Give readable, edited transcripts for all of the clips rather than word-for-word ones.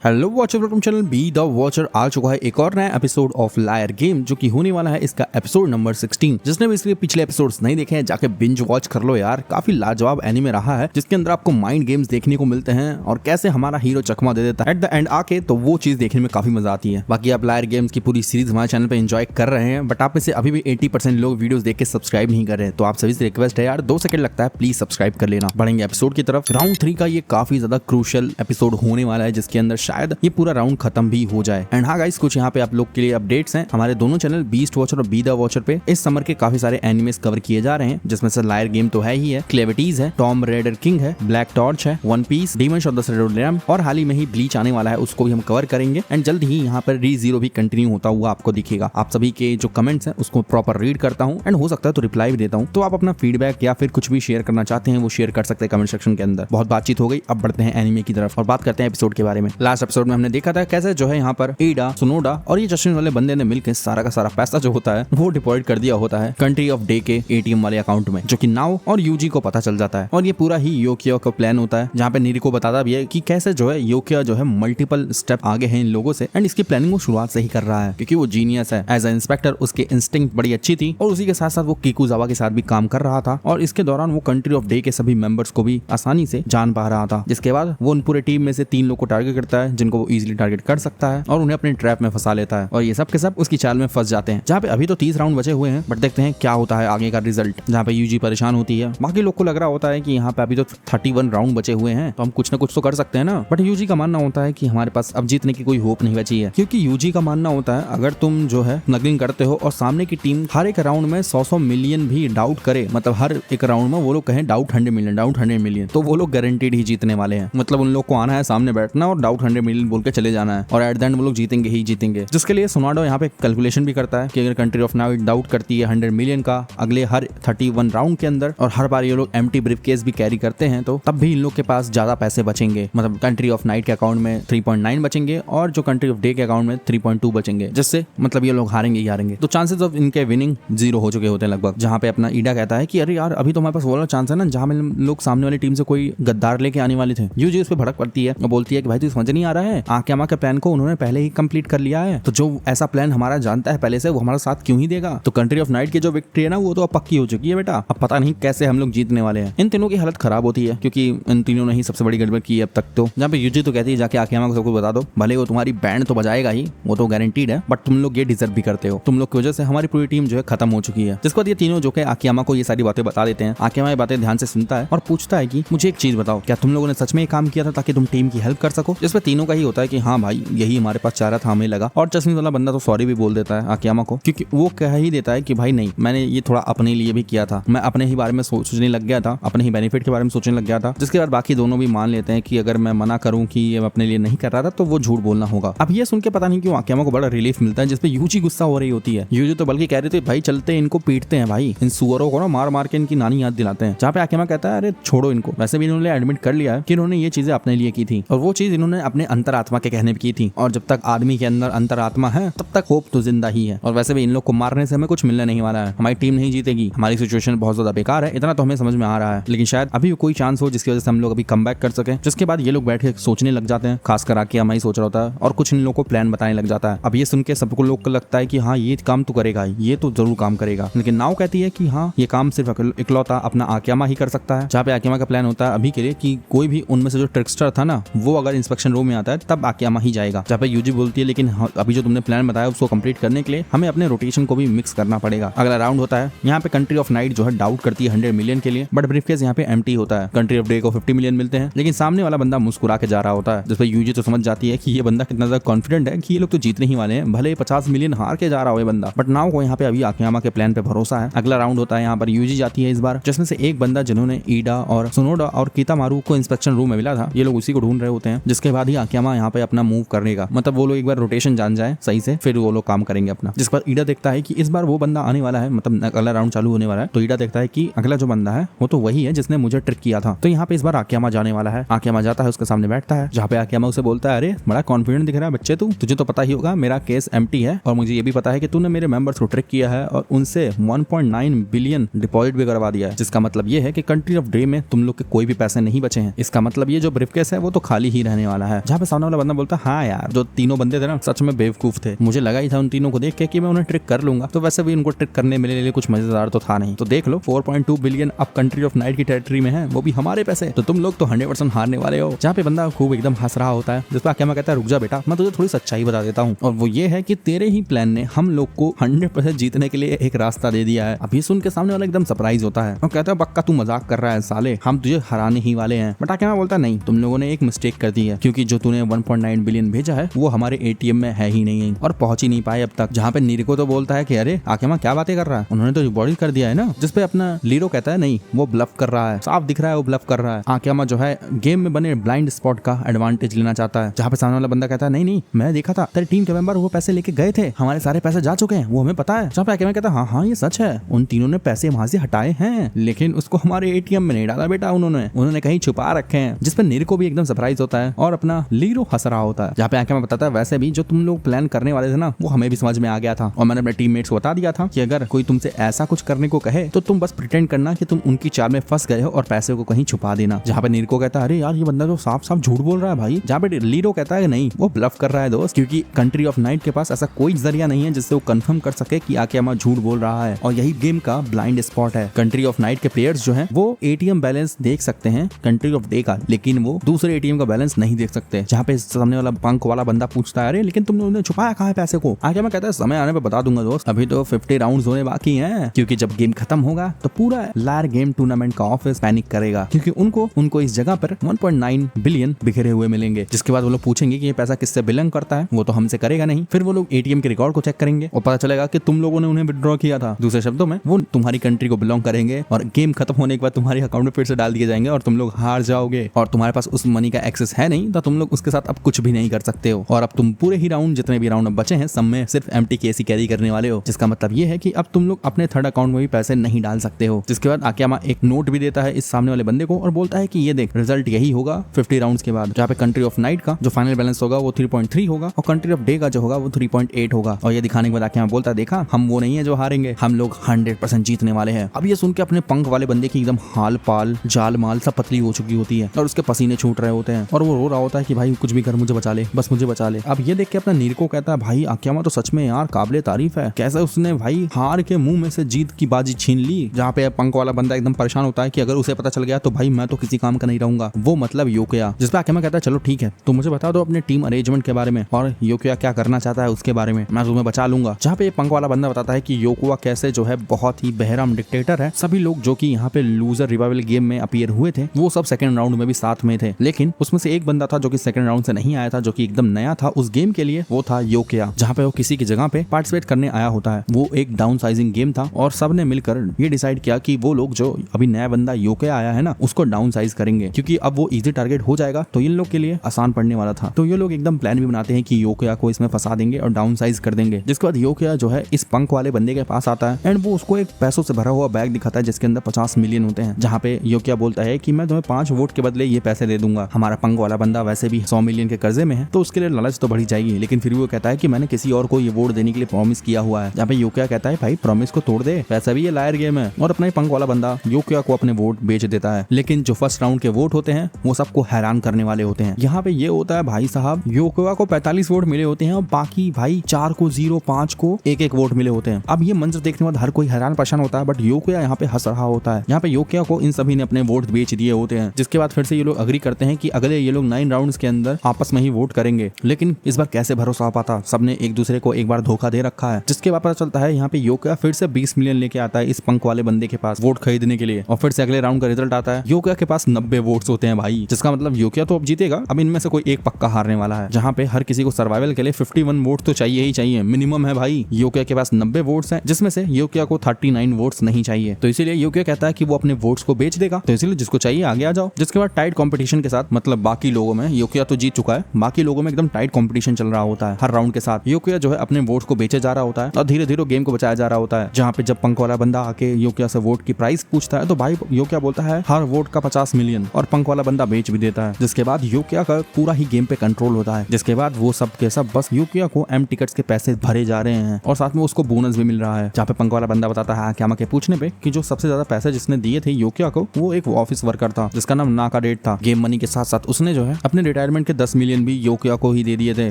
Hello watcher, welcome channel be the watcher. आ चुका है एक और नया एपिसोड ऑफ लायर गेम जो कि होने वाला है इसका एपिसोड नंबर 16। जिसने भी इसलिए पिछले एपिसोड्स नहीं देखे हैं जाके बिंज वॉच कर लो यार। काफी लाजवाब एनीमे रहा है जिसके अंदर आपको माइंड गेम्स देखने को मिलते हैं और कैसे हमारा हीरो चकमा दे देता है एट द एंड आके, तो वो चीज देखने में काफी मजा आती है। बाकी आप लायर गेम्स की पूरी सीरीज हमारे चैनल पे एंजॉय कर रहे हैं, बट आप में से अभी भी 80% लोग वीडियोस देख के सब्सक्राइब नहीं कर रहे हैं। तो आप सभी से रिक्वेस्ट है यार, 2 सेकंड लगता है, प्लीज सब्सक्राइब कर लेना। बढ़ेंगे एपिसोड की तरफ। राउंड 3 का ये काफी ज्यादा क्रूशियल एपिसोड होने वाला है जिसके अंदर शायद ये पूरा राउंड खत्म भी हो जाए। एंड हाँ गाइस, कुछ यहाँ पे आप लोग के लिए अपडेट्स हैं। हमारे दोनों चैनल बीस्ट वॉचर और बी द वॉचर पे इस समर के काफी सारे एनिमेस कवर किए जा रहे हैं, जिसमें से लायर गेम तो है ही है, क्लेविटीज है, टॉम रेडर किंग है, ब्लैक टॉर्च है, One Piece, Demons of the Shadow Lamp और हाल ही में ही ब्लीच आने वाला है, उसको भी हम कवर करेंगे। एंड जल्द ही यहाँ पर री जीरो भी कंटिन्यू होता हुआ आपको दिखेगा। आप सभी के जो कमेंट्स हैं उसको प्रॉपर रीड करता हूँ एंड हो सकता है तो रिप्लाई भी देता हूँ। तो आप अपना फीडबैक या फिर कुछ भी शेयर करना चाहते हैं वो शेयर कर सकते हैं कमेंट सेक्शन के अंदर। बहुत बातचीत हो गई, अब बढ़ते हैं एनिमे की तरफ और बात करते हैं एपिसोड के बारे में। लास्ट एपिसोड में हमने देखा था कैसे जो है यहाँ पर ईडा, सुनोडा और ये जस्टिन वाले बंदे ने मिलकर सारा का सारा पैसा जो होता है वो डिपॉजिट कर दिया होता है कंट्री ऑफ डे के एटीएम वाले अकाउंट में, जो कि नाउ और यूजी को पता चल जाता है। और ये पूरा ही योकिया का प्लान होता है, जहाँ पे नीरी को बताता भी है कि कैसे जो है योकिया जो है मल्टीपल स्टेप आगे है इन लोगों से एंड इसकी प्लानिंग वो शुरुआत से ही कर रहा है क्योंकि वो जीनियस है। एज ए इंस्पेक्टर उसके इंस्टिंक्ट बड़ी अच्छी थी और उसी के साथ साथ वो किकुजावा के साथ भी काम कर रहा था और इसके दौरान वो कंट्री ऑफ डे के सभी मेंबर्स को भी आसानी से जान पा रहा था। जिसके बाद वो उन पूरे टीम में से 3 लोग को टारगेट करता है जिनको वो इजीली टारगेट कर सकता है और उन्हें अपने ट्रैप में फंसा लेता है और ये सब के सब उसकी चाल में फंस जाते हैं। जहाँ पे अभी तो 30 राउंड बचे हुए हैं, बट देखते हैं क्या होता है आगे का रिजल्ट। जहाँ पे यूजी परेशान होती है, बाकी लोग को लग रहा होता है कि यहाँ पे अभी तो 31 राउंड बचे हुए हैं तो हम कुछ ना कुछ तो कर सकते हैं ना, बट यूजी का मानना होता है कि हमारे पास अब जीतने की कोई होप नहीं बची है। क्योंकि यूजी का मानना होता है अगर तुम जो है स्मगलिंग करते हो और सामने की टीम हर एक राउंड में 100 मिलियन भी डाउट करे, मतलब हर एक राउंड में वो लोग कहें डाउट 100 मिलियन, तो वो लोग गारंटीड ही जीतने वाले हैं। मतलब उन लोग को आना है सामने बैठना और डाउट 100 मिलियन बोल के चले जाना है और एट द एंड वो लोग जीतेंगे ही जीतेंगे। जिसके लिए सोनाडो यहाँ पे कैलकुलेशन भी करता है कि अगर कंट्री ऑफ नाइट डाउट करती है 100 मिलियन का अगले हर 31 राउंड के अंदर और हर बार ये लोग एम्प्टी ब्रीफकेस भी कैरी करते हैं तो तब भी इन लोग के पास ज्यादा पैसे बचेंगे। मतलब कंट्री ऑफ नाइट के अकाउंट में 3.9 बचेंगे और जो कंट्री ऑफ डे के अकाउंट में 3.2 बचेंगे, जिससे मतलब ये लोग हारेंगे ही हारेंगे। तो चांसेस ऑफ इनके विनिंग 0 हो चुके होते हैं लगभग। जहाँ पे अपना ईडा कहता है कि अरे यार अभी तो हमारे पास वो वाला चांस है ना जहाँ में लोग सामने वाली टीम से कोई गद्दार लेके आने वाले थे। यूजी उस पर भड़क पड़ती है और बोलती है कि भाई तू समझ नहीं आ रहा है, आक्यामा के प्लान को उन्होंने पहले ही कंप्लीट कर लिया है, तो जो ऐसा प्लान हमारा जानता है पहले से वो हमारा साथ क्यों ही देगा। तो कंट्री ऑफ नाइट की जो विक्ट्री है ना वो तो अब पक्की हो चुकी है बेटा, अब पता नहीं कैसे हम लोग जीतने वाले हैं। इन तीनों की हालत खराब होती है क्योंकि इन तीनों ने ही सबसे बड़ी गड़बड़ की है अब तक। तो जहाँ पे यूजी तो कहती है जाके आक्यामा को सब कुछ बता दो, भले वो तुम्हारी बैंड तो बजाएगा ही, वो तो गारंटीड है, बट तुम लोग ये डिजर्व भी करते हो, तुम लोग की वजह से हमारी पूरी टीम जो है खत्म हो चुकी है। जिसके बाद ये तीनों जो है आक्यामा को ये सारी बातें बता देते हैं। आक्यामा ये बातें ध्यान से सुनता है और पूछता है कि मुझे एक चीज बताओ, क्या तुम लोगों ने सच में ये काम किया था ताकि तुम टीम की हेल्प कर सको। जिसपे तीनों का ही होता है कि हाँ भाई यही हमारे पास चाह रहा था, हमें लगा। और जस्टिन वाला बंदा तो सॉरी भी बोल देता है आक्यामा को, क्योंकि वो कह ही देता है कि भाई नहीं, मैंने ये थोड़ा अपने लिए भी किया था, मैं अपने ही बारे में सोचने लग गया था, अपने ही बेनिफिट के बारे में सोचने लग गया था। जिसके बाद बाकी दोनों भी मान लेते हैं कि अगर मैं मना करूं कि ये अपने लिए नहीं कर रहा था तो वो झूठ बोलना होगा। अब ये सुन के पता नहीं क्यों आक्यामा को बड़ा रिलीफ मिलता है, जिसपे यूजी गुस्सा हो रही होती है। यूजी तो बल्कि कह रहे थे भाई चलते इनको पीटते हैं भाई, इन सुअरों को ना मार मार के इनकी नानी याद दिलाते हैं। जहाँ पे आक्यामा कहता है अरे छोड़ो इनको, वैसे भी इन्होंने एडमिट कर लिया है कि इन्होंने ये चीजें अपने लिए की थी और वो चीज इन्होंने अपने अंतरात्मा के कहने पे की थी, और जब तक आदमी के अंदर अंतरात्मा है तब तक होप तो जिंदा ही है। और वैसे भी इन लोग को मारने से हमें कुछ मिलने नहीं वाला है, हमारी टीम नहीं जीतेगी, हमारी सिचुएशन बहुत ज्यादा बेकार है, इतना तो हमें समझ में आ रहा है। लेकिन शायद अभी कोई चांस हो जिसकी वजह से हम लोग अभी कम बैक कर सके। जिसके बाद ये लोग बैठ के सोचने लग जाते हैं, खासकर आक्यामा ही सोच रहा होता है और कुछ इन लोगों को प्लान बताने लग जाता है। अब ये सुन के सबको लोग को लगता है कि हाँ ये काम तो करेगा, ये तो जरूर काम करेगा। लेकिन नाउ कहती है कि हाँ ये काम सिर्फ इकलौता अपना आक्यामा ही कर सकता है। जहाँ पे आक्यामा का प्लान होता है अभी के लिए कि कोई भी उनमें से जो ट्रिकस्टर था ना वो अगर इंस्पेक्शन रूम में आता है तब आक्यामा ही जाएगा। जहाँ पे यूजी बोलती है लेकिन अभी जो तुमने प्लान बताया उसको कंप्लीट करने के लिए हमें अपने रोटेशन को भी मिक्स करना पड़ेगा। अगला राउंड होता है, यहाँ पे कंट्री ऑफ नाइट जो है डाउट करती है 100 मिलियन के लिए, बट ब्रीफकेस यहाँ पे एम्प्टी होता है। कंट्री ऑफ डे को 50 मिलियन मिलते हैं, लेकिन सामने वाला बंदा मुस्कुरा के जा रहा होता है। जिस पर यूजी तो समझ जाती है कि ये बंदा कितना ज्यादा कॉन्फिडेंट है कि ये लोग तो जीतने ही वाले हैं, भले 50 मिलियन हार के जा रहा हो ये बंदा। बट नाउ को यहाँ पे अभी आक्यामा के प्लान पे भरोसा है। अगला राउंड होता है, यहाँ पर यूजी जाती है इस बार, जिसमें से एक बंदा जिन्होंने ईडा और सुनोडा और कितामारू को इंस्पेक्शन रूम में मिला था, ये लोग उसी को ढूंढ रहे होते हैं। जिसके बाद ही आक्यामा यहाँ पे अपना मूव करेगा, मतलब वो लोग एक बार रोटेशन जान जाए सही से फिर वो लोग काम करेंगे अपना। जिस पर ईडा देखता है कि इस बार वो बंदा आने वाला है, मतलब अगला राउंड चालू होने वाला है, तो ईडा देखता है कि अगला जो बंदा है वो तो वही है जिसने मुझे ट्रिक किया था। तो यहाँ पे इस बार आक्यामा जाने वाला है। आक्यामा जाता है, उसके सामने बैठता है, जहाँ पे आक्यामा उसे बोलता है अरे बड़ा कॉन्फिडेंट दिख रहा है बच्चे तू, तुझे तो पता ही होगा मेरा केस एम्प्टी है और मुझे ये भी पता है कि तूने मेरे मेंबर्स को ट्रिक किया है और उनसे 1.9 बिलियन डिपॉजिट भी करवा दिया है। जिसका मतलब ये है कि कंट्री ऑफ डे में तुम लोग के कोई भी पैसे नहीं बचे हैं। इसका मतलब ये जो ब्रीफकेस है वो तो खाली ही रहने वाला है। जहाँ पे सामने वाला बंदा बोलता हाँ यार जो तीनों बंदे थे ना सच में बेवकूफ थे, मुझे लगा ही था उन तीनों को देख के कि मैं उन्हें ट्रिक कर लूंगा। तो वैसे भी उनको ट्रिक करने मेरे लिए कुछ मजेदार तो था नहीं। तो देख लो 4.2 बिलियन अब कंट्री ऑफ नाइट की टेरिटरी में है, वो भी हमारे पैसे। तो तुम लोग तो 100% हारने वाले हो। जहाँ पे बंदा खूब एकदम हंस रहा होता है, जिस पर क्या कहता है रुक जा बेटा, मैं तुझे थोड़ी सच्चाई बता देता हूँ। और वो ये है कि तेरे ही प्लान ने हम लोग को 100% जीतने के लिए एक रास्ता दे दिया है। अभी सुन के सामने वाला एकदम सरप्राइज होता है और कहता है पक्का तू मजाक कर रहा है साले, हम तुझे हराने ही वाले हैं। बट आके मैं बोलता नहीं, तुम लोगों ने एक मिस्टेक कर दी है, क्योंकि जो तूने 1.9 बिलियन भेजा है वो हमारे एटीएम में है ही नहीं और पहुंच ही नहीं पाए अब तक। जहाँ पे नीरको तो बोलता है कि अरे आकेमा क्या बातें कर रहा है, उन्होंने तो रिबॉडी कर दिया है ना। जिस पे अपना लीरो कहता है नहीं वो ब्लफ कर रहा है, साफ दिख रहा है वो ब्लफ कर रहा है। आकेमा जो है गेम में बने ब्लाइंड स्पॉट का एडवांटेज लेना चाहता है। जहाँ पे सामने वाला बंदा कहता है नहीं मैं देखा था तेरे टीम के मेंबर वो पैसे लेके गए थे, हमारे सारे पैसे जा चुके हैं, वो हमें पता है। जहाँ पे आकेमा कहता है हाँ ये सच है, उन तीनों ने पैसे वहां से हटाए हैं, लेकिन उसको हमारे एटीएम में नहीं डाला बेटा, उन्होंने कहीं छुपा रखे हैं। जिस पे नीरको भी एकदम सरप्राइज होता है और अपना लीरो हंस रहा होता है। जहाँ पे आकेमा बताता है वैसे भी जो तुम लोग प्लान करने वाले थे ना वो हमें भी समझ में आ गया था और मैंने अपने टीममेट्स को बता दिया था कि अगर कोई तुमसे ऐसा कुछ करने को कहे तो तुम बस प्रिटेंड करना कि तुम उनकी चाल में फंस गए हो और पैसे को कहीं छुपा देना। जहाँ पे नीरको कहता है अरे यार ये बंदा तो साफ साफ झूठ बोल रहा है भाई। जहाँ पे लीरो कहता है नहीं वो ब्लफ कर रहा है दोस्त, क्योंकि कंट्री ऑफ नाइट के पास ऐसा कोई जरिया नहीं है जिससे वो कंफर्म कर सके कि आकेमा झूठ बोल रहा है और यही गेम का ब्लाइंड स्पॉट है। कंट्री ऑफ नाइट के प्लेयर्स जो है वो एटीएम बैलेंस देख सकते हैं कंट्री ऑफ डे का, लेकिन वो दूसरे एटीएम का बैलेंस नहीं देख सकते। जहाँ पे सामने वाला पंख वाला बंदा पूछता है अरे लेकिन तुम लोगों ने छुपाया कहाँ है पैसे को। आकेमा कहता है समय आने पे बता दूंगा दोस्त, अभी तो 50 राउंड्स होने बाकी हैं, क्योंकि जब गेम खत्म होगा तो पूरा लायर गेम टूर्नामेंट का ऑफिस पैनिक करेगा, क्योंकि उनको इस जगह पर 1.9 बिलियन बिखरे हुए मिलेंगे। जिसके बाद वो लोग पूछेंगे कि ये पैसा किससे बिलोंग करता है, वो तो हमसे करेगा नहीं। फिर वो लोग एटीएम के रिकॉर्ड को चेक करेंगे और पता चलेगा कि तुम लोगों ने उन्हें विड्रॉ किया था। दूसरे शब्दों में वो तुम्हारी कंट्री को बिलोंग करेंगे और गेम खत्म होने के बाद तुम्हारे अकाउंट में फिर से डाल दिए जाएंगे और तुम लोग हार जाओगे और तुम्हारे पास उस मनी का एक्सेस है नहीं, तो तुम लोग उसके साथ अब कुछ भी नहीं कर सकते हो। और अब तुम पूरे ही राउंड जितने भी राउंड बचे हैं सब में सिर्फ एम्प्टी केस ही कैरी करने वाले हो, जिसका मतलब ये है कि अब तुम लोग अपने थर्ड अकाउंट में भी पैसे नहीं डाल सकते हो। जिसके बाद आकेमा एक नोट भी देता है इस सामने वाले बंदे को और बोलता है कि ये देख रिजल्ट यही होगा 50 राउंड्स के बाद, जहाँ पे कंट्री ऑफ नाइट का जो फाइनल बैलेंस होगा वो 3.3 होगा और कंट्री ऑफ डे का जो होगा वो 3.8 होगा। और ये दिखाने के बाद आकेमा बोलता है देखा हम वो नहीं है जो हारेंगे, हम लोग 100% जीतने वाले हैं। अब ये सुन के अपने पंख वाले बंदे की एकदम हाल पाल जाल माल सब पतली हो चुकी होती है और उसके पसीने छूट रहे होते हैं और वो रो रहा होता है कि भाई कुछ भी कर मुझे बचा ले, बस मुझे बचा ले। अब ये देख के अपना नीरको कहता है भाई आकेमा तो सच में यार काबिले तारीफ है, कैसे उसने भाई हार के मुंह में से जीत की बाजी छीन ली। जहाँ पे पंख वाला बंदा एकदम परेशान होता है कि अगर उसे पता चल गया तो भाई मैं तो किसी काम का नहीं रहूंगा, वो मतलब योकिया। जिस पे आकेमा कहता है चलो ठीक है तो मुझे बता दो अपने टीम अरेंजमेंट के बारे में और योकिया क्या करना चाहता है उसके बारे में, मैं तुम्हें बचा लूंगा। जहाँ पे पंख वाला बंदा बताता है कि योकुआ कैसे जो है बहुत ही बहराम डिक्टेटर है, सभी लोग जो कि यहाँ पे लूजर रिवाइवल गेम में अपीयर हुए थे वो सब सेकंड राउंड में भी साथ में थे, लेकिन उसमें से एक बंदा था जो कि सेकंड राउंड से नहीं आया था, जो कि एकदम नया था उस गेम के लिए, वो था योकिया। जहाँ पे वो किसी की जगह पे पार्टिसिपेट करने आया होता है। वो एक डाउन साइजिंग गेम था और सबने मिलकर ये डिसाइड किया कि वो लोग जो अभी नया बंदा योकिया आया है ना उसको डाउन साइज करेंगे, क्योंकि अब वो इजी टारगेट हो जाएगा तो इन लोग के लिए आसान पड़ने वाला था। तो ये लोग एकदम प्लान भी बनाते हैं कि योकिया को इसमें फंसा देंगे और डाउन साइज कर देंगे। जिसके बाद योकिया जो है इस पंख वाले बंदे के पास आता है एंड वो उसको एक पैसों से भरा हुआ बैग दिखाता है जिसके अंदर 50 मिलियन होते हैं। जहाँ पे योकिया बोलता है कि मैं तुम्हें 5 वोट के बदले ये पैसे दे दूंगा। हमारा पंख वाला बंदा वैसे भी 100 मिलियन के कर्जे में है तो उसके लिए लालच तो बढ़ी जाएगी, लेकिन फिर वो कहता है कि मैंने किसी और को ये वोट देने के लिए प्रॉमिस किया हुआ है। जहाँ पे योकिया कहता है भाई प्रॉमिस को तोड़ दे, वैसे भी ये लायर गेम है। और अपना पंख वाला बंदा योकिया को अपने वोट बेच देता है, लेकिन जो फर्स्ट राउंड के वोट होते हैं वो सबको हैरान करने वाले होते हैं। यहाँ पे ये होता है भाई साहब योकिया को 45 वोट मिले होते हैं और बाकी भाई 4 को 0, 5 को 1-1 वोट मिले होते हैं। अब ये मंजर देखने के बाद हर कोई हैरान परेशान होता है, बट योकिया यहाँ पे हंस रहा होता है। यहाँ पे योकिया को इन सभी ने अपने वोट बेच दिए होते हैं। जिसके बाद फिर से ये लोग अग्री करते हैं कि अगले ये लोग 9 राउंड्स के अंदर आपस में ही वोट करेंगे, लेकिन इस बार कैसे भरोसा हो पाता, सबने एक दूसरे को एक बार धोखा दे रखा है। जिसके बाद पता चलता है यहाँ पे योकिया फिर से 20 मिलियन लेके आता है इस पंख वाले बंदे के पास वोट खरीदने के लिए, और फिर से अगले राउंड का रिजल्ट आता है योकिया के पास 90 वोट्स होते हैं भाई। जिसका मतलब योकिया तो अब जीतेगा, अब इनमें से कोई एक पक्का हारने वाला है। जहाँ पे हर किसी को सर्वाइवल के लिए 51 वोट तो चाहिए ही चाहिए, मिनिमम है भाई। योकिया के पास 90 वोट्स हैं, जिसमें से योकिया को 39 वोट्स नहीं चाहिए, तो इसीलिए योकिया कहता है कि वो अपने वोट्स को बेच देगा, तो इसीलिए जिसको चाहिए आगे आ जाओ। जिसके बाद टाइट कंपटीशन के साथ, मतलब बाकी लोगों में योकिया तो जीत चुका है, बाकी लोगों में एकदम टाइट कंपटीशन चल रहा होता है। हर राउंड के साथ योकिया जो है अपने वोट्स को बेचे जा रहा होता है और धीरे धीरे गेम को बचाया जा रहा होता है। जहाँ पे जब पंख वाला बंदा आके योकिया से वोट की प्राइस पूछता है तो भाई योकिया बोलता है हर वोट का 50 मिलियन, और पंख वाला बंदा बेच भी देता है। जिसके बाद योकिया का पूरा ही गेम पे कंट्रोल होता है। जिसके बाद वो सब के सब बस योकिया को एम टिकट्स के पैसे भरे जा रहे हैं और साथ में उसको बोनस भी मिल रहा है। जहाँ पे पंख वाला बंदा बताता है आकेमा के पूछने पे कि जो सबसे ज्यादा पैसे जिसने दिए थे योकिया को वो एक ऑफिस वर्कर था जिसका नाम नाका डेट था। गेम मनी के साथ साथ उसने जो है अपने रिटायरमेंट के 10 मिलियन भी योकिया को ही दे दिए थे,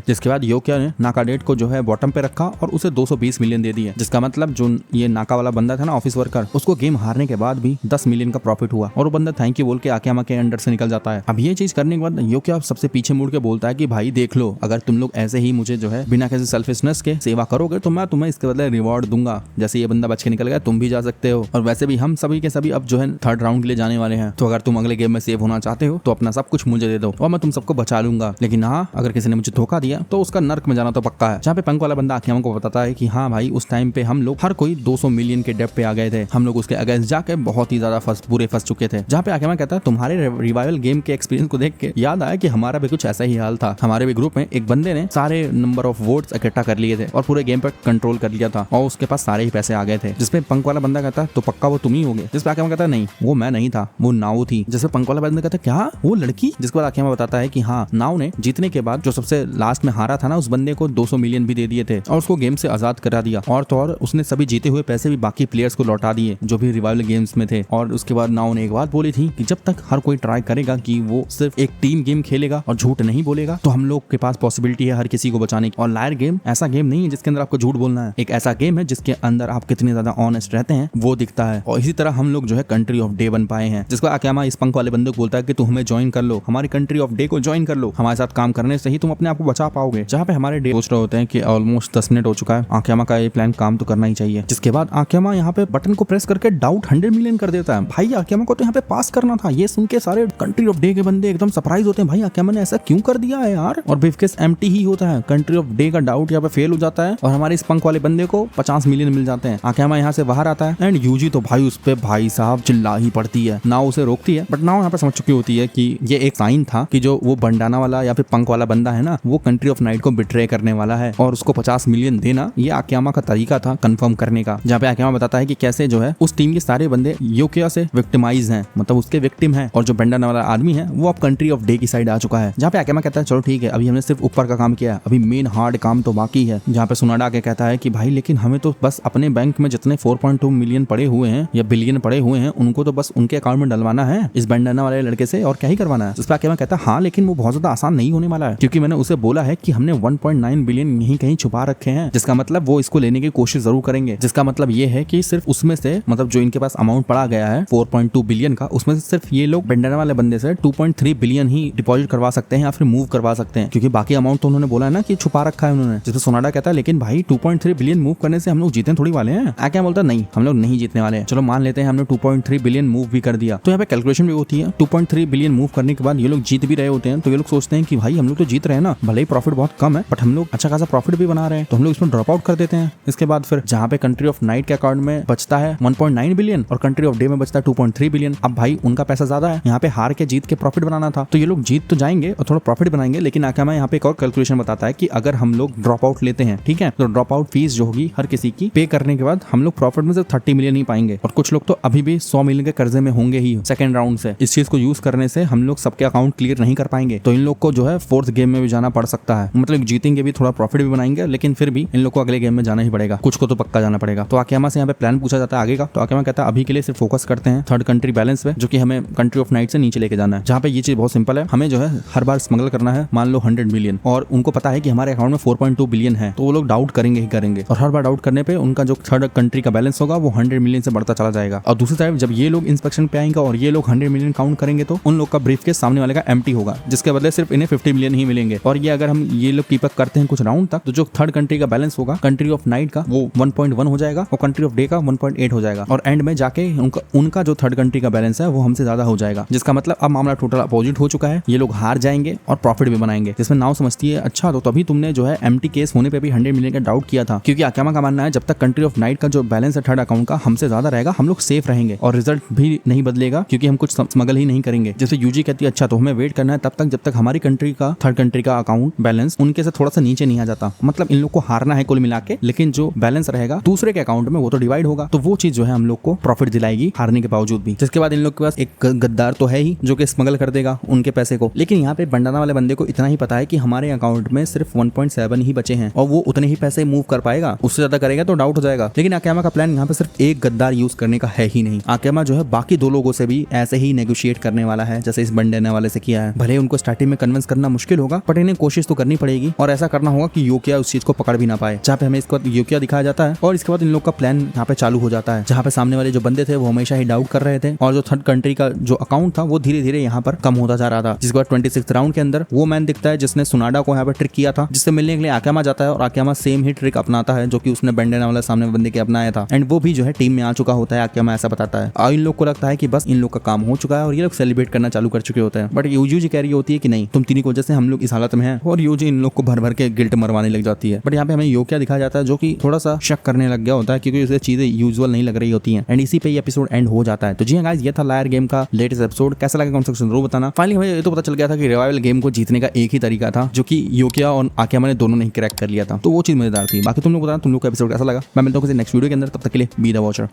जिसके बाद योकिया ने नाकाडेट को जो है बॉटम पे रखा और उसे 220 मिलियन दे दिए, जिसका मतलब जो ये नाका वाला बंदा था ना ऑफिस वर्कर, उसको गेम हारने के बाद भी 10 मिलियन का प्रॉफिट हुआ और वो बंदा थैंक यू बोल के आकियामा के अंडर से निकल जाता है। अब ये चीज करने के बाद योकिया सबसे पीछे मुड़ के बोलता है कि भाई देख लो, अगर तुम लोग ऐसे ही मुझे जो है बिना किसी सेल्फिशनेस के सेवा करोगे तो मैं तुम्हें इसके बदले रिवॉर्ड दूंगा। जैसे ये बंदा बच के निकल गया, तुम भी जा सकते हो, और वैसे भी हम सभी के सभी अब जो है थर्ड राउंड के लिए जाने वाले हैं, तो अगर तुम अगले गेम में सेव होना चाहते हो तो अपना सब कुछ मुझे दे दो और मैं तुम सबको बचा लूंगा। लेकिन हाँ, अगर किसी ने मुझे धोखा दिया तो उसका नर्क में जाना तो पक्का है। जहाँ पे पंक वाला बंदा आकियामा को बताता है कि हाँ भाई, उस टाइम पे हम लोग हर कोई 200 मिलियन के डेप पे आ गए थे, हम लोग उसके अगेंस्ट जाके बहुत ही ज्यादा बुरे फंस चुके थे। जहाँ पे आकियामा कहता है तुम्हारे रिवाइवल गेम के एक्सपीरियंस को देख के याद आया कि हमारा भी कुछ ऐसा ही हाल था। हमारे भी ग्रुप में एक बंदे ने सारे नंबर ऑफ वोट्स इकट्ठा कर लिए थे और पूरे गेम पर कंट्रोल कर लिया था और उसके पास सारे ही पैसे आ गए थे। जिसपे पंक वाला बंदा कहता तो पक्का वो तुम ही होगे। जिसपे आकियामा कहता नहीं, वो मैं नहीं था, वो नाओ थी। जिसपे पंक वाला बंदा कहता क्या वो लड़की? जिसके बाद आकियामा बताता है कि हाँ, नाओ ने जीतने के बाद जो सबसे लास्ट में हारा था ना, उस बंदे को 200 मिलियन भी दे दिए थे और उसको गेम से आजाद करा दिया, और तो और उसने सभी जीते हुए पैसे भी बाकी प्लेयर्स को लौटा दिए जो भी रिवाइवल गेम्स में थे। और उसके बाद नाओ ने एक बात बोली थी कि जब तक हर कोई ट्राई करेगा कि वो सिर्फ एक टीम गेम खेलेगा और झूठ नहीं बोलेगा तो हम लोग के पास पॉसिबिलिटी है हर किसी को बचाने की। और लायर गेम ऐसा गेम नहीं है जिसके अंदर आपको झूठ बोलना है, एक ऐसा गेम है जिसके अंदर आप कितने ज्यादा ऑनेस्ट रहते हैं वो दिखता है। और इसी तरह हम लोग जो है कंट्री ऑफ डे बन पाए हैं, जिसको आकियामा इस पंक वाले बंदे को बोलता है कि तुम हमें ज्वाइन कर लो, हमारी कंट्री ऑफ डे को ज्वाइन कर लो, हमारे साथ काम करने से ही तुम अपने आप को बचा पाओगे। जहाँ पे हमारे डे सोच रहे होते हैं कि ऑलमोस्ट 10 मिनट हो चुका है, आकियामा का ये प्लान काम तो करना ही चाहिए। जिसके बाद आकियामा यहाँ पे बटन को प्रेस करके डाउट 100 मिलियन कर देता है। भाई आकियामा को तो यहाँ पे पास करना था। ये सुन के सारे कंट्री ऑफ डे के बंदे एकदम सरप्राइज होते हैं, भाई आकियामा ने ऐसा क्यों कर दिया है यार। और ब्रीफकेस एम्प्टी ही होता है, कंट्री ऑफ डे का डाउट यहाँ पे फेल हो जाता है और हमारे इस पंक वाले बंदे को 50 मिलियन मिल जाते हैं। आकियामा यहाँ से बाहर आता है एंड यूजी तो भाई उस पे भाई साहब चिल्ला ही पड़ती है। नाओ उसे रोकती है, बट नाओ यहाँ पे समझ चुकी होती है कि ये एक साइन था कि जो वो बंडाना वाला या फिर पंक वाला बंदा है ना, वो कंट्री ऑफ नाइट को बिट्रे करने वाला है और उसको 50 मिलियन देना ये आकियामा का तरीका था कंफर्म करने का। जहाँ पे आकियामा बताता है कि कैसे जो है उस टीम के सारे बंदे योकिया से विक्टिमाइज हैं, मतलब उसके विक्टिम हैं, और जो बंडाना वाला आदमी है वो अब कंट्री ऑफ डे की साइड आ चुका है। जहाँ पे आकियामा कहता है चलो ठीक है, अभी हमने सिर्फ ऊपर का काम किया है, अभी मेन हार्ड काम तो बाकी है। जहाँ पे सुनाडा आके कहता है कि भाई लेकिन हमें तो बस अपने बैंक में जितने 4.2 मिलियन पड़े हुए हैं या बिलियन पड़े हुए हैं उनको तो बस उनके अकाउंट में डलवाना है इस बंडाना वाले लड़के से, और क्या ही करवाना है। इस पर आकियामा कहता है हाँ, लेकिन वो बहुत ज्यादा आसान नहीं होने वाला है, क्योंकि मैंने उसे बोला है कि हमने 1.9 बिलियन यहीं कहीं छुपा रखे हैं, जिसका मतलब वो इसको लेने की कोशिश जरूर करेंगे। जिसका मतलब ये है कि सिर्फ उसमें से, मतलब जो इनके पास अमाउंट पड़ा गया है 4.2 बिलियन का, उसमें से सिर्फ ये लोग बंडाना वाले बंदे से 2.3 बिलियन ही डिपॉजिट करवा सकते हैं या फिर मूव करवा सकते हैं, क्योंकि बाकी अमाउंट तो उन्होंने बोला है ना कि छुपा रखा है उन्होंने। जिसमें सोनाडा कहता है लेकिन भाई 2.3 बिलियन मूव करने से हम लोग जीतने थोड़ी वाले हैं। आकियामा बोलता है नहीं, हम लोग नहीं जीतने वाले हैं, चलो मान लेते हैं हमने 2.3 बिलियन मूव भी कर दिया। तो यहाँ पे कैलकुलेशन भी होती है, 2.3 बिलियन मूव करने के बाद ये लोग जीत भी रहे होते हैं, तो ये लोग सोचते हैं कि भाई हम लोग तो जीत रहे हैं ना, भले ही प्रॉफिट बहुत कम है बट हम लोग अच्छा खासा प्रॉफिट भी बना रहे हैं, तो हम लोग इसमें ड्रॉप आउट कर देते हैं। इसके बाद फिर जहाँ पे कंट्री ऑफ नाइट के अकाउंट में बचता है 1.9 बिलियन और कंट्री ऑफ डे में बचता है 2.3 बिलियन। अब भाई उनका पैसा ज्यादा है, यहाँ पे हार के जीत के प्रॉफिट बनाना था, तो ये लोग जीत तो जाएंगे और थोड़ा प्रॉफिट बनाएंगे। लेकिन आकियामा यहाँ पे एक और कैलकुलेशन बताता है कि अगर हम लोग ड्रॉप आउट लेते हैं, ठीक है, तो ड्रॉप आउट फीस जो होगी हर किसी की पे करने के बाद हम लोग प्रॉफिट में सिर्फ 30 मिलियन ही पाएंगे, और कुछ लोग तो अभी भी 100 मिलियन के कर्जे में होंगे ही सेकंड राउंड से। इस चीज को यूज करने से हम लोग सबके अकाउंट क्लियर नहीं कर पाएंगे, तो इन लोग को जो है फोर्थ गेम में भी जाना पड़ सकता है। मतलब जीतेंगे भी, थोड़ा प्रॉफिट भी बनाएंगे, लेकिन फिर भी इन लोग को अगले गेम में जाना ही पड़ेगा, कुछ को तो पक्का जाना पड़ेगा। तो आकियामा से यहाँ पे प्लान पूछा जाता है आगे का, तो आकियामा कहता है अभी के लिए सिर्फ फोकस करते हैं थर्ड कंट्री बैलेंस पे, जो कि हमें कंट्री ऑफ नाइट से नीचे लेके जाना है। जहाँ पे ये चीज बहुत सिंपल है, हमें जो है हर बार स्मगल करना है, मान लो 100 मिलियन, और उनको पता है कि हमारे अकाउंट में 4.2 बिलियन है, तो वो लोग डाउट करेंगे ही करेंगे, और हर बार डाउट करने पे उनका जो थर्ड कंट्री का बैलेंस होगा वो 100 मिलियन से बढ़ता चला जाएगा। और दूसरी तरफ जब ये लोग इंस्पेक्शन पे आएंगे और ये लोग 100 मिलियन काउंट करेंगे तो उन लोग का ब्रीफ के सामने वाले का एम्प्टी होगा, जिसके बदले सिर्फ इन्हें 50 मिलियन ही मिलेंगे। और ये अगर हम ये लोग कीप अप करते हैं कुछ राउंड तक, तो जो थर्ड कंट्री का बैलेंस होगा कंट्री ऑफ नाइट का वो 1.1 हो जाएगा और कंट्री ऑफ डे का 1.8 हो जाएगा, और एंड में जाके उनका जो थर्ड कंट्री का बैलेंस है वो हमसे ज्यादा हो जाएगा। जिसका मतलब अब मामला टोटल अपोजिट हो चुका है, ये लोग हार जाएंगे और प्रॉफिट भी बनाएंगे। जिसमें नाव समझती है अच्छा तो तभी तुमने जो है एम्प्टी केस होने पे भी 100 मिलियन का डाउट किया था, क्योंकि आकियामा का मानना है जब तक कंट्री ऑफ नाइट का जो बैलेंस है थर्ड अकाउंट का हमसे ज्यादा रहेगा हम लोग सेफ रहेंगे और रिजल्ट भी नहीं बदलेगा, क्योंकि हम कुछ स्मगल ही नहीं करेंगे। जैसे यूजी कहती है अच्छा तो हमें वेट करना है तब तक जब तक हमारी कंट्री का थर्ड कंट्री का अकाउंट बैलेंस उनके से थोड़ा सा नीचे नहीं आ जाता। मतलब इन लोग को हारना है कुल मिला के, लेकिन जो बैलेंस रहेगा दूसरे के अकाउंट में वो तो डिवाइड होगा, तो वो चीज जो है हम लोग को प्रॉफिट दिलाएगी हारने के बावजूद भी। जिसके बाद इन लोग के पास एक गद्दार तो है ही जो कि स्मगल कर देगा उनके पैसे को, लेकिन यहाँ पे बंडाना वाले बंदे को इतना ही पता है कि हमारे अकाउंट में सिर्फ 1.7 ही बचे हैं और वो उतने ही पैसे मूव कर पाएगा, उससे ज्यादा करेगा तो डाउट हो जाएगा। लेकिन आकियामा का प्लान यहाँ पे सिर्फ एक गद्दार यूज करने का है ही नहीं, आकियामा जो है बाकी दो लोगों से भी ऐसे ही नेगोशिएट करने वाला है जैसे इस बंडाना वाले से किया है। भले उनको को स्टार्टिंग में कन्विंस करना मुश्किल होगा, बट इन्हें कोशिश तो करनी पड़ेगी और ऐसा करना होगा कि योकिया उस चीज को पकड़ भी ना पाए। जहाँ पे हमें इसके बाद योकिया दिखाया जाता है और इसके बाद इन लोग का प्लान यहाँ पे चालू हो जाता है, जहाँ पे सामने वाले जो बंदे थे वो हमेशा ही डाउट कर रहे थे और जो थर्ड कंट्री का जो अकाउंट था वो धीरे धीरे यहाँ पर कम होता जा रहा था। जिसके बाद 26 राउंड के अंदर वो मैन दिखता है जिसने सुनाडा को यहाँ पर ट्रिक किया था, जिससे मिलने के लिए आक्यामा जाता है और आक्यामा सेम ही ट्रिक अपनाता है जो कि उसने बैंडेना वाला सामने बंदे के अपनाया था एंड वो भी जो है टीम में आ चुका होता है। आक्यामा ऐसा बताता है और इन लोग को लगता है कि बस इन लोग का काम हो चुका है और ये लोग सेलिब्रेट करना चालू कर चुके होते हैं। बट यूजी कह रही होती है कि नहीं, तुम तीनों की वजह से हम लोग इस हालत में हैं और यूजी इन लोग को भर भर के गिल्ट मरवाने लग जाती है। बट यहाँ पे हमें योकिया दिखाया जाता है जो कि थोड़ा सा शक करने लग गया होता है क्योंकि उसे चीजें यूजुअल नहीं लग रही होती हैं एंड इसी पे ये एपिसोड एंड हो जाता है। तो जी गाइस, ये था लायर गेम का लेटेस्ट एपिसोड। कैसा लगा कमेंट सेक्शन जरूर बताना। फाइनली हमें ये तो पता चल गया था कि रिवाइवल गेम को जीतने का एक ही तरीका था जो कि योकिया और आक्यामा ने दोनों ने क्रैक कर लिया था, तो वो चीज मजेदार थी। बाकी तुम लोग बताना तुम लोग का एपिसोड कैसा लगा। मैं मिलता हूँ किसी नेक्स्ट वीडियो के अंदर, तब तक के लिए बी द वॉचर।